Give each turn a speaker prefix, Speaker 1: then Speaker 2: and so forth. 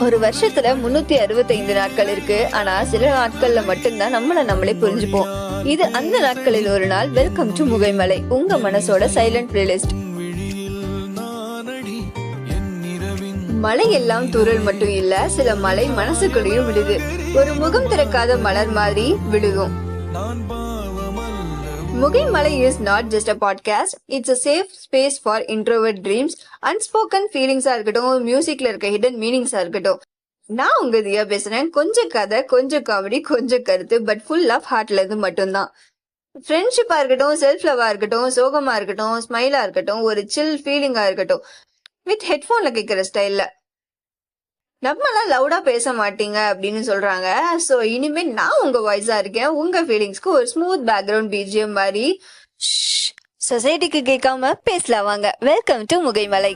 Speaker 1: ஒரு வருஷத்துல 365 நாட்கள் இருக்கு. ஆனா சில நாட்கள்ல மட்டும்தான் நம்மளே புரிஞ்சுப்போம். இது அந்த நாட்களில் ஒரு நாள். வெல்கம் டு முகைமலை, உங்க மனசோட சைலண்ட் பிளேலிஸ்ட். மழை எல்லாம் தூறல் மட்டும் இல்ல, சில மழை மனசுக்குள்ளேயும் விடுது. ஒரு முகம் திறக்காத மலர் மாதிரி விழுகும். Mugaimalai is not just a podcast, it's a safe space for introvert dreams, unspoken ஃபீலிங்ஸா இருக்கட்டும், மியூசிக்ல இருக்க ஹிடன் மீனிங்ஸா இருக்கட்டும். நான் உங்க தியா பேசுறேன். கொஞ்சம் கதை, கொஞ்சம் காமெடி, கொஞ்சம் கருத்து, பட் ஃபுல் ஆஃப் ஹார்ட்ல இருந்து மட்டும்தான். ஃப்ரெண்ட்ஷிப்பா இருக்கட்டும், செல்ஃப் லவ்வா இருக்கட்டும், சோகமா இருக்கட்டும், ஸ்மைலா இருக்கட்டும், ஒரு சில் ஃபீலிங்கா இருக்கட்டும், வித் ஹெட்போன்ல கேட்கிற ஸ்டைல்ல. நம்மளாம் லவுடா பேச மாட்டீங்க அப்படின்னு சொல்றாங்க. சோ இனிமே நான் உங்க வாய்ஸா இருக்கேன். உங்க ஃபீலிங்ஸ்க்கு ஒரு ஸ்மூத் பேக்ரவுண்ட் பிஜிஎம் மாதிரி சொசைட்டிக்கு கேட்காம பேசலாம் வாங்க. Welcome to முகைமலை.